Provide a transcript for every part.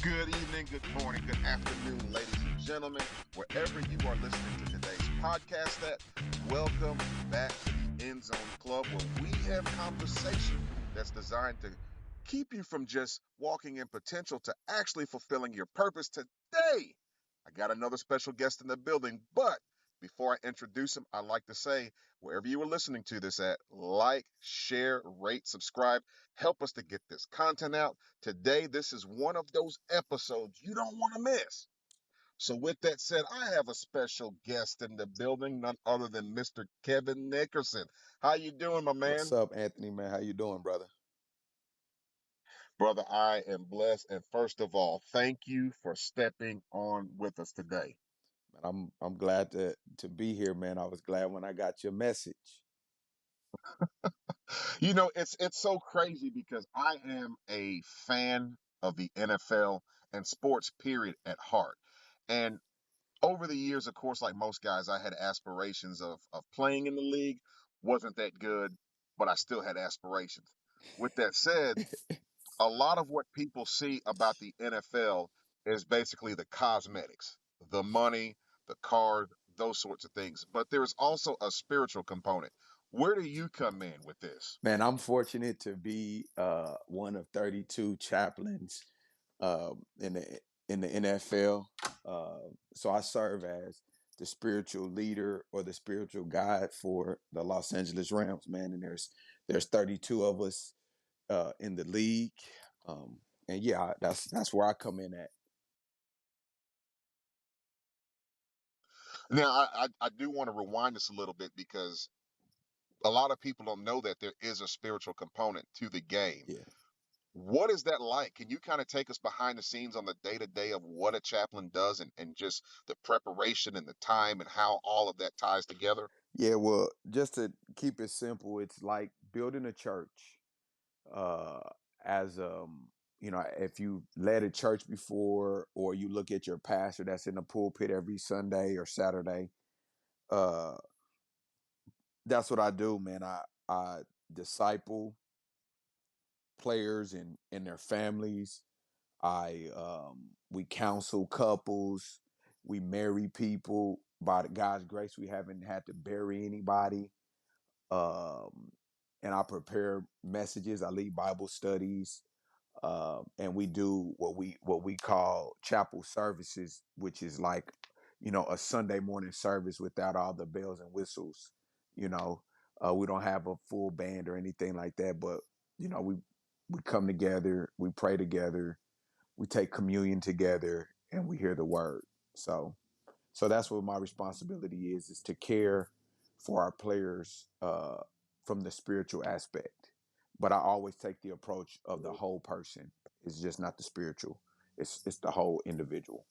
Good evening, good morning, good afternoon, ladies and gentlemen, wherever you are listening to today's podcast welcome back to the End Zone Club, where we have conversation that's designed to keep you from just walking in potential to actually fulfilling your purpose. Today, I got another special guest in the building, but before I introduce him, I'd like to say, wherever you are listening to this at, like, share, rate, subscribe, help us to get this content out. Today, this is one of those episodes you don't want to miss. So with that said, I have a special guest in the building, none other than Mr. Kevin Nickerson. How you doing, my What's man? up, Anthony, man? How you doing, brother? Brother, I am blessed. And first of all, thank you for stepping on with us today. Man, I'm glad to be here, man. I was glad when I got your message. It's so crazy because I am a fan of the NFL and sports period at heart. And over the years, of course, like most guys, I had aspirations of playing in the league. Wasn't that good, but I still had aspirations. With that said, a lot of what people see about the NFL is basically the cosmetics, the money, the card, those sorts of things. But there's also a spiritual component. Where do you come in with this? Man, I'm fortunate to be one of 32 chaplains in the NFL. So I serve as the spiritual leader or the spiritual guide for the Los Angeles Rams, man. And there's 32 of us in the league, and yeah, that's where I come in at. Now, I do want to rewind this a little bit because a lot of people don't know that there is a spiritual component to the game. Yeah. What is that like? Can you kind of take us behind the scenes on the day to day of what a chaplain does and just the preparation and the time and how all of that ties together? Yeah, well, just to keep it simple, it's like building a church. Uh, as if you led a church before, or you look at your pastor that's in the pulpit every Sunday or Saturday, uh, that's what I do, man. I disciple players and their families. I We counsel couples, we marry people. By the God's grace, we haven't had to bury anybody. um, and I prepare messages. I lead Bible studies, and we do what we call chapel services, which is like a Sunday morning service without all the bells and whistles. You know, we don't have a full band or anything like that, but we come together, we pray together, we take communion together, and we hear the word. So that's what my responsibility is to care for our players from the spiritual aspect. But I always take the approach of the whole person. It's just not the spiritual. It's the whole individual.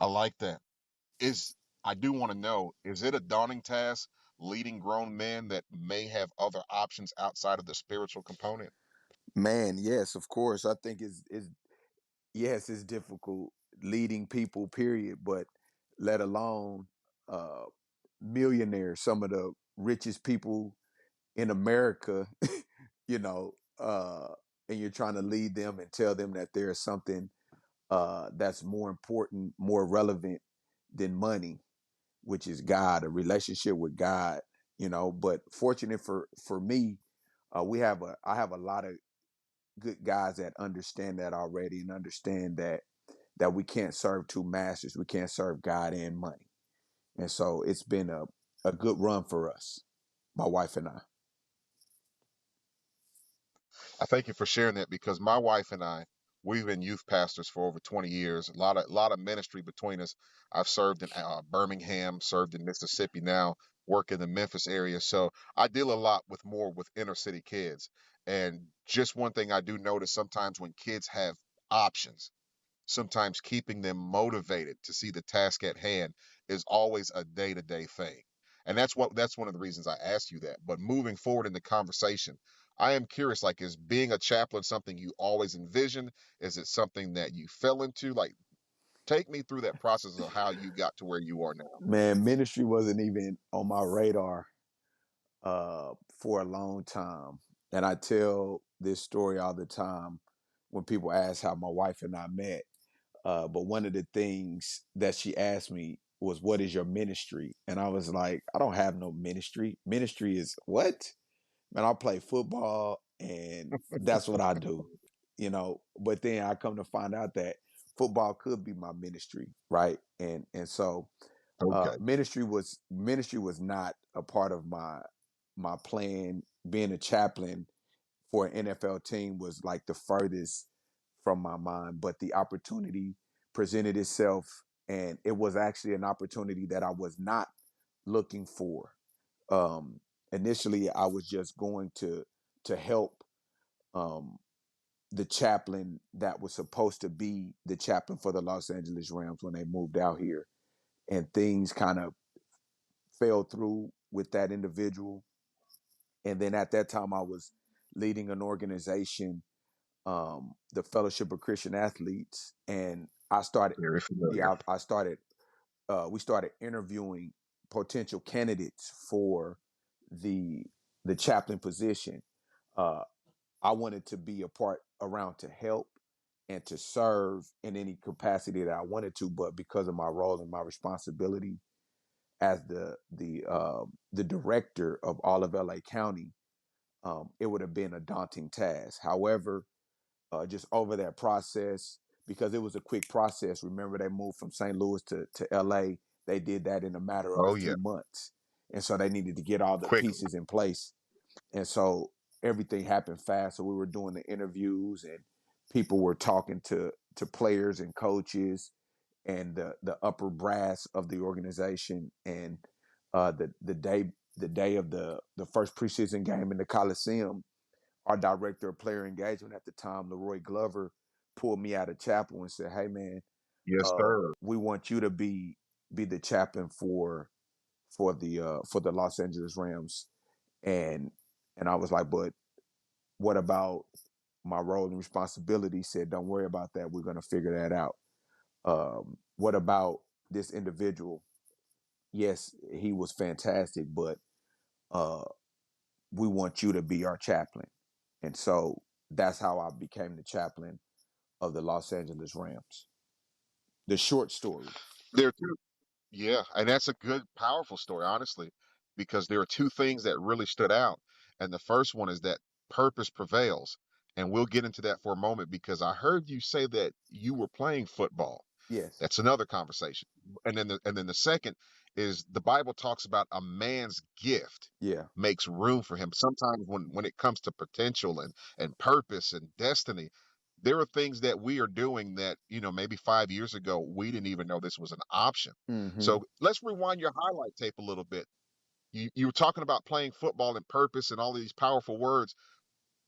I like that. Is I do want to know, is it a daunting task leading grown men that may have other options outside of the spiritual component? Man, yes, of course. I think is yes, it's difficult leading people, period, but let alone uh millionaires, some of the richest people in America, you know, and you're trying to lead them and tell them that there's something that's more important, more relevant than money, which is God, a relationship with God. But fortunate for me, I have a lot of good guys that understand that already and understand that we can't serve two masters. We can't serve God and money. And so it's been a good run for us, my wife and I. I thank you for sharing that because my wife and I, we've been youth pastors for over 20 years. A lot of ministry between us. I've served in Birmingham, served in Mississippi now, work in the Memphis area. So I deal a lot with inner city kids. And just one thing I do notice sometimes when kids have options, sometimes keeping them motivated to see the task at hand is always a day-to-day thing. And that's one of the reasons I asked you that. But moving forward in the conversation, I am curious, like, is being a chaplain something you always envisioned? Is it something that you fell into? Like, take me through that process of how you got to where you are now. Man, ministry wasn't even on my radar for a long time. And I tell this story all the time. when people ask how my wife and I met. But one of the things that she asked me was, "What is your ministry?" And I was like, "I don't have no ministry. Ministry is what? Man, I play football, and that's what I do." But then I come to find out that football could be my ministry, right? And so Okay. ministry was not a part of my plan. Being a chaplain for an NFL team was like the furthest from my mind, but the opportunity presented itself, and it was actually an opportunity that I was not looking for. Um, Initially, I was just going to help um, the chaplain that was supposed to be the chaplain for the Los Angeles Rams when they moved out here, and things kind of fell through with that individual. And then at that time, I was leading an organization, the Fellowship of Christian Athletes, and I started. Very familiar. Yeah, I started. We started interviewing potential candidates for the the chaplain position. Uh, I wanted to be a part around to help and to serve in any capacity that I wanted to, but because of my role and my responsibility as the director of all of LA County, it would have been a daunting task. However, just over that process, because it was a quick process. Remember, they moved from St. Louis to LA. They did that in a matter of a Oh yeah. few months, and so they needed to get all the Quickly. pieces in place. And so everything happened fast. So we were doing the interviews, and people were talking to players and coaches and the upper brass of the organization. And the day of the first preseason game in the Coliseum, our director of player engagement at the time, Leroy Glover, pulled me out of chapel and said, "Hey man, Yes, sir. we want you to be the chaplain for the Los Angeles Rams." And I was like, "But what about my role and responsibility?" He said, "Don't worry about that. We're going to figure that out." What about this individual? Yes, he was fantastic, but uh, we want you to be our chaplain. And so that's how I became the chaplain of the Los Angeles Rams. The short story. There too. Yeah, and that's a good, powerful story, honestly, because there are two things that really stood out. And the first one is that purpose prevails. And we'll get into that for a moment because I heard you say that you were playing football. Yes. That's another conversation. And then the second is the Bible talks about a man's gift Yeah. makes room for him. Sometimes when it comes to potential and purpose and destiny, there are things that we are doing that, maybe 5 years ago we didn't even know this was an option. Hmm. So let's rewind your highlight tape a little bit. You were talking about playing football and purpose and all of these powerful words.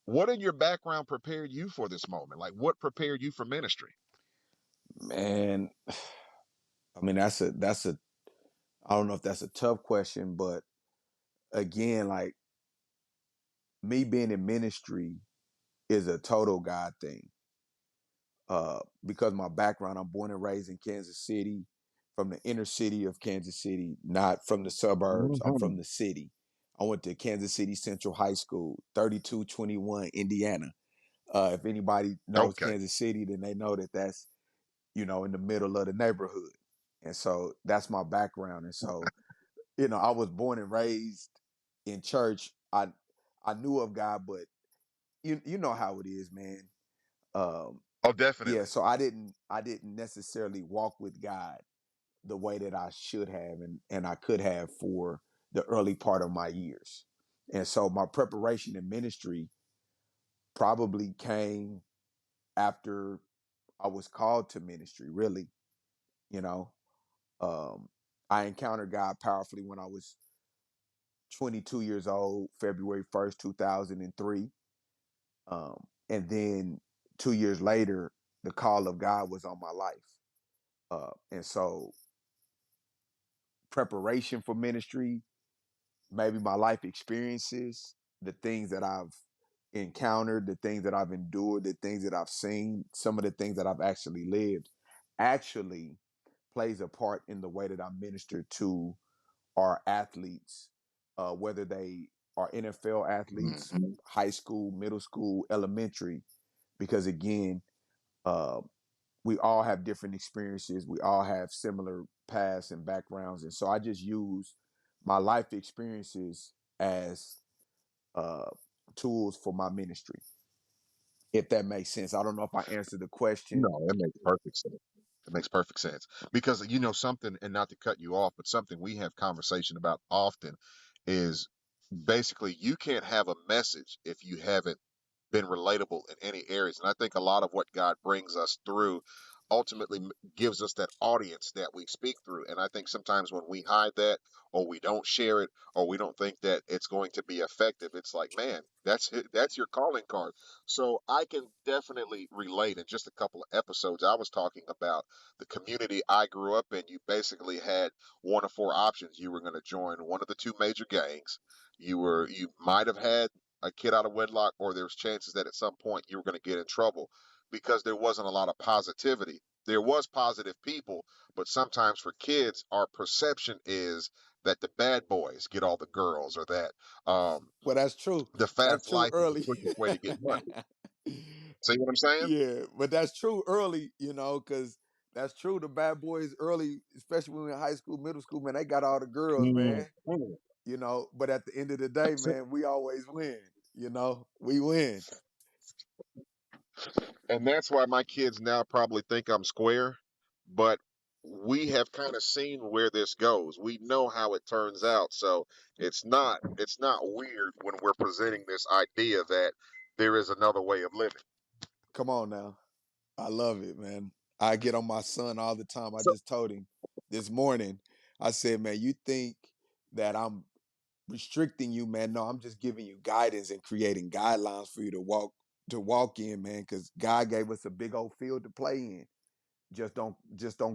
What in your background prepared you for this moment? Like what prepared you for ministry? Man, I mean that's a I don't know if that's a tough question, but again, like me being in ministry is a total God thing. Because my background, I'm born and raised in Kansas City, from the inner city of Kansas City, not from the suburbs. I'm Hmm. from the city. I went to Kansas City Central High School, 3221 Indiana. If anybody knows Okay. Kansas City, then they know that that's, in the middle of the neighborhood. And so that's my background. And so, I was born and raised in church. I knew of God, but you know how it is, man. Um, Oh, yeah, definitely. so I didn't necessarily walk with God the way that I should have and I could have for the early part of my years. And so my preparation in ministry probably came after I was called to ministry, really. You know, um, I encountered God powerfully when I was 22 years old, February 1st, 2003. And then 2 years later, the call of God was on my life. And so preparation for ministry, maybe my life experiences, the things that I've encountered, the things that I've endured, the things that I've seen, some of the things that I've actually lived, actually plays a part in the way that I minister to our athletes, whether they are NFL athletes, Mhm. high school, middle school, elementary. because again, uh, we all have different experiences. We all have similar pasts and backgrounds, and so I just use my life experiences as uh, tools for my ministry. If that makes sense, I don't know if I answered the question. No, that makes perfect sense. It makes perfect sense because you know something, and not to cut you off, but something we have conversation about often is basically you can't have a message if you haven't been relatable in any areas. And I think a lot of what God brings us through ultimately gives us that audience that we speak through. And I think sometimes when we hide that, or we don't share it, or we don't think that it's going to be effective, it's like, man, that's it, that's your calling card. So I can definitely relate. In just a couple of episodes, I was talking about the community I grew up in. You basically had one of four options. You were going to join one of the two major gangs. You might have had a kid out of wedlock, or there's chances that at some point you were going to get in trouble because there wasn't a lot of positivity. There was positive people, but sometimes for kids, our perception is that the bad boys get all the girls, or that Well, that's true. the That's fast true life is the early. quickest way to get money. See what I'm saying? Yeah, but that's true early, because that's true. The bad boys early, especially when we were in high school, middle school, man, they got all the girls, Mhm. man. But at the end of the day, man, we always win. We win. And that's why my kids now probably think I'm square, but we have kind of seen where this goes. We know how it turns out. So it's not weird when we're presenting this idea that there is another way of living. Come on now. I love it, man. I get on my son all the time. I So just told him this morning, I said, man, you think that I'm restricting you, man? No, I'm just giving you guidance and creating guidelines for you to walk in, man, because God gave us a big old field to play in. Just don't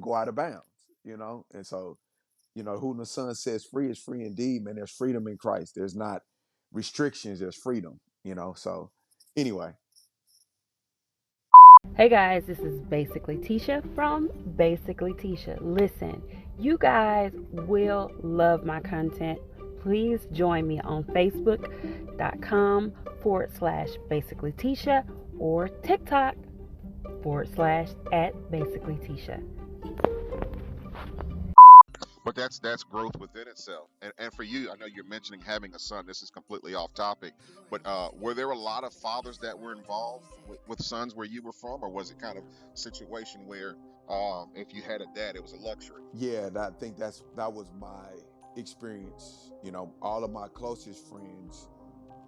go out of bounds. And so, who the son says free is free indeed, man. There's freedom in Christ. There's not restrictions, there's freedom. So anyway. Hey guys, this is Basically Tisha from Basically Tisha. Listen, you guys will love my content. Please join me on Facebook.com/Basically Tisha or TikTok /at Basically Tisha. but that's growth within itself. And for you, I know you're mentioning having a son. This is completely off topic, but were there a lot of fathers that were involved with sons where you were from, or was it kind of a situation where if you had a dad, it was a luxury? Yeah, I think that was my experience. All of my closest friends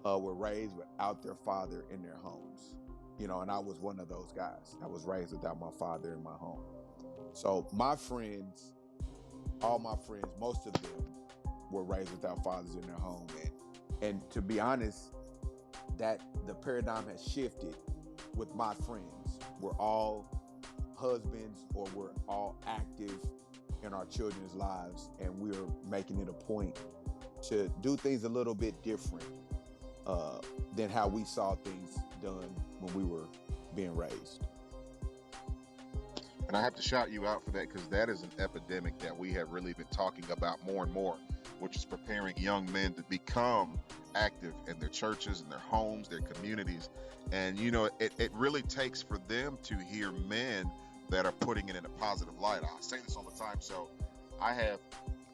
were raised without their father in their homes. And I was one of those guys. I was raised without my father in my home. So my friends, all my friends, most of them were raised without fathers in their home. And to be honest, that the paradigm has shifted with my friends. We're all husbands, or we're all active in our children's lives, and we're making it a point to do things a little bit different uh, than how we saw things done when we were being raised. And I have to shout you out for that, because that is an epidemic that we have really been talking about more and more, which is preparing young men to become active in their churches, in their homes, their communities. And, it really takes for them to hear men that are putting it in a positive light. I say this all the time. So I have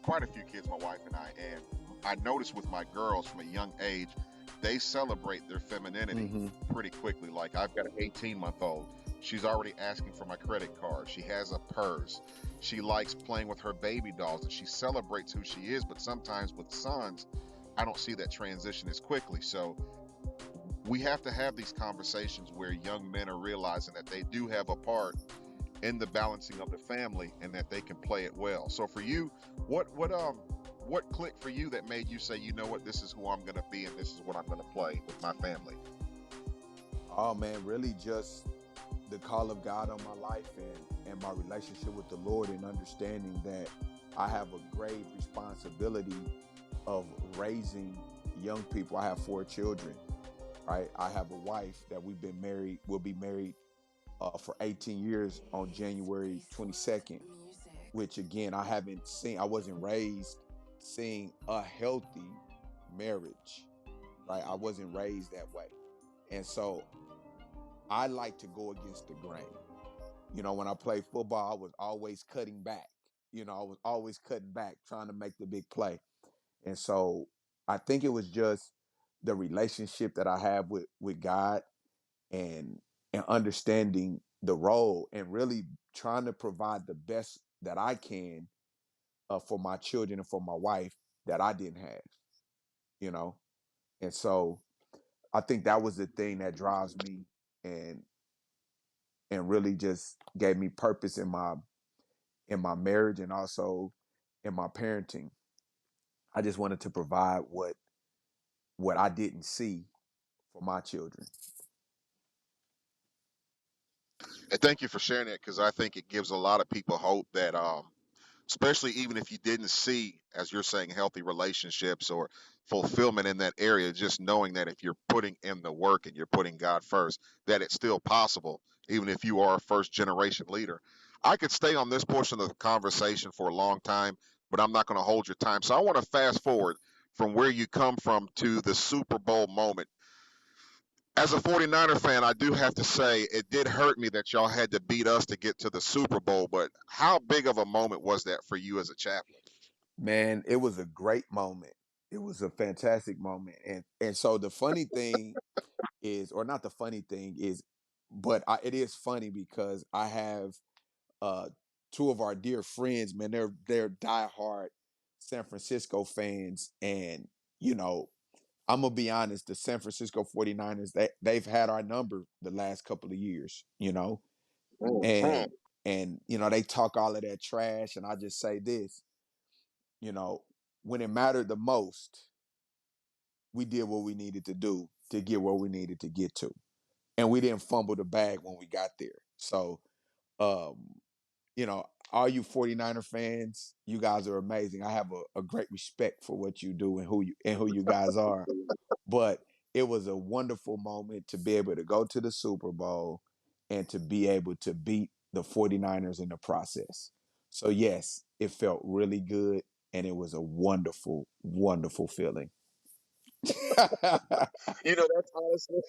quite a few kids, my wife and and I notice with my girls from a young age, they celebrate their femininity Mm-hmm. pretty quickly. Like, I've got an 18-month-old. She's already asking for my credit card. She has a purse. She likes playing with her baby dolls, and she celebrates who she is. But sometimes with sons, I don't see that transition as quickly. So we have to have these conversations where young men are realizing that they do have a part in the balancing of the family, and that they can play it well. So for you, what clicked for you that made you say, you know what, this is who I'm going to be, and this is what I'm going to play with my family? Oh man, really just the call of God on my life, and my relationship with the Lord, and understanding that I have a grave responsibility of raising young people. I have 4 children, right? I have a wife that we'll be married for 18 years on January 22nd, which again, I wasn't raised seeing a healthy marriage, right? I wasn't raised that way. And so I like to go against the grain. When I played football, I was always cutting back. I was always cutting back, trying to make the big play. And so I think it was just the relationship that I have with God, and understanding the role, and really trying to provide the best that I can for my children and for my wife that I didn't have, you know. And so I think that was the thing that drives me, and really just gave me purpose in my marriage, and also in my parenting. I just wanted to provide what I didn't see for my children. And thank you for sharing that, because I think it gives a lot of people hope that, especially even if you didn't see, as you're saying, healthy relationships or fulfillment in that area, just knowing that if you're putting in the work and you're putting God first, that it's still possible, even if you are a first generation leader. I could stay on this portion of the conversation for a long time, but I'm not going to hold your time. So I want to fast forward from where you come from to the Super Bowl moment. As a 49er fan, I do have to say it did hurt me that y'all had to beat us to get to the Super Bowl, but how big of a moment was that for you as a chaplain? Man, it was a great moment. It was a fantastic moment. And so the funny thing is, or not the funny thing is, but it is funny because I have uh two of our dear friends, man. They're diehard San Francisco fans, and you know, I'm gonna be honest, the San Francisco 49ers, they've had our number the last couple of years, Mhm. and they talk all of that trash, and I just say this, you know, when it mattered the most, we did what we needed to do to get where we needed to get to. And we didn't fumble the bag when we got there. So, um, all you 49er fans, you guys are amazing. I have a great respect for what you do and who you guys are. But it was a wonderful moment to be able to go to the Super Bowl and to be able to beat the 49ers in the process. So yes, it felt really good, and it was a wonderful, wonderful feeling. That's honestly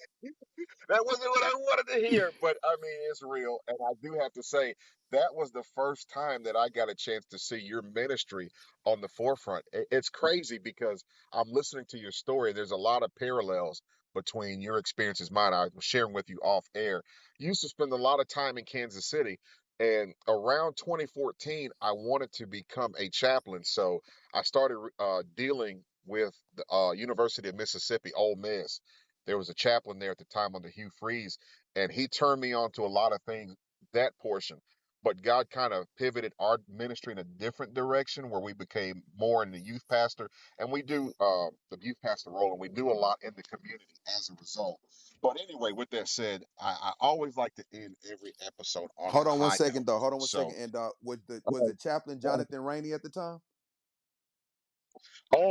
that wasn't what I wanted to hear, but I mean, it's real. And I do have to say, that was the first time that I got a chance to see your ministry on the forefront. It's crazy because I'm listening to your story. There's a lot of parallels between your experiences, mine. I was sharing with you off air. You used to spend a lot of time in Kansas City. And around 2014, I wanted to become a chaplain. So I started dealing with the University of Mississippi, Ole Miss. There was a chaplain there at the time under Hugh Freeze, and he turned me on to a lot of things, that portion. But God kind of pivoted our ministry in a different direction where we became more in the youth pastor, and we do the youth pastor role, and we do a lot in the community as a result. But anyway, with that said, I always like to end every episode on Hold a on one high note. second, though. Hold on one So, second. And was the chaplain Jonathan Rainey at the time?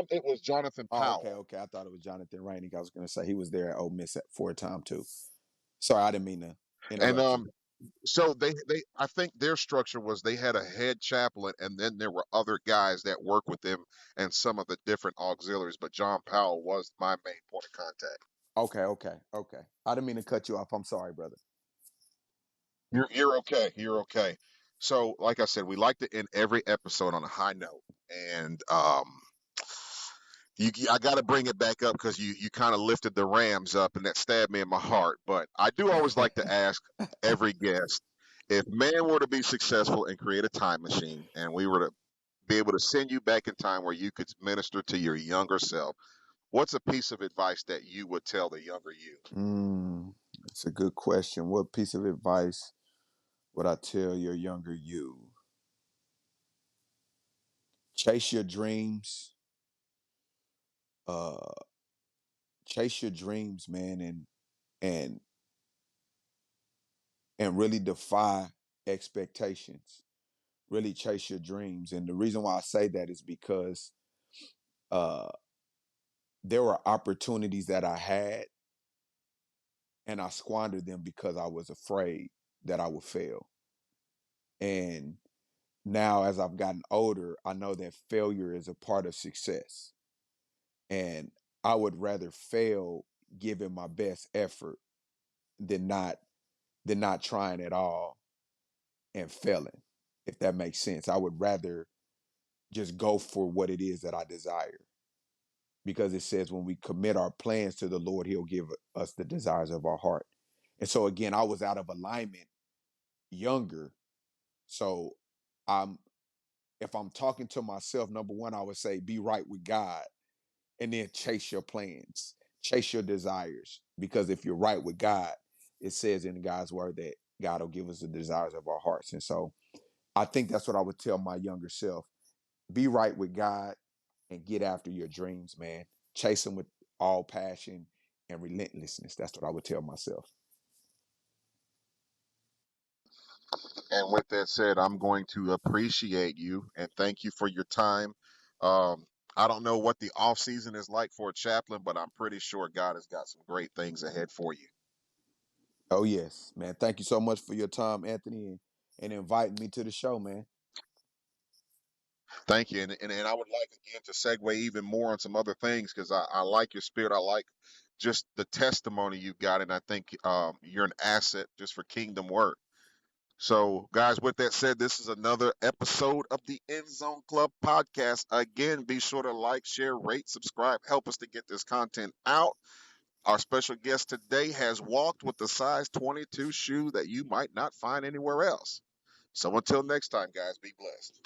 it was Jonathan Oh, okay, Powell. okay. I thought it was Jonathan Rainey. I was going to say he was there at Ole Miss for a time too. Sorry, I didn't mean to And interrupt you. so they I think their structure was they had a head chaplain, and then there were other guys that worked with them and some of the different auxiliaries, but John Powell was my main point of contact. Okay, okay, okay. I didn't mean to cut you off. I'm sorry, brother. You're okay. You're okay. So, like I said, we like to end every episode on a high note, and I got to bring it back up because you kind of lifted the Rams up, and that stabbed me in my heart. But I do always like to ask every guest, if man were to be successful and create a time machine, and we were to be able to send you back in time where you could minister to your younger self, what's a piece of advice that you would tell the younger you? That's a good question. What piece of advice would I tell your younger you? Chase your dreams. Uh, chase your dreams, man, and really defy expectations. Really chase your dreams. And the reason why I say that is because uh, there were opportunities that I had, and I squandered them because I was afraid that I would fail. And now, as I've gotten older, I know that failure is a part of success. And I would rather fail giving my best effort than not than not trying at all and failing, if that makes sense. I would rather just go for what it is that I desire, because it says when we commit our plans to the Lord, He'll give us the desires of our heart. And so again, I was out of alignment younger. So I'm if I'm talking to myself, number one, I would say be right with God, and then chase your plans, chase your desires. Because if you're right with God, it says in God's word that God will give us the desires of our hearts. And so I think that's what I would tell my younger self. Be right with God and get after your dreams, man. Chase them with all passion and relentlessness. That's what I would tell myself. And with that said, I'm going to appreciate you and thank you for your time. Um, I don't know what the off season is like for a chaplain, but I'm pretty sure God has got some great things ahead for you. Oh, yes, man. Thank you so much for your time, Anthony, and inviting me to the show, man. Thank you. And I would like again to segue even more on some other things because I like your spirit. I like just the testimony you've got, and I think you're an asset just for kingdom work. So, guys, with that said, this is another episode of the End Zone Club podcast. Again, be sure to like, share, rate, subscribe, help us to get this content out. Our special guest today has walked with the size 22 shoe that you might not find anywhere else. So, until next time, guys, be blessed.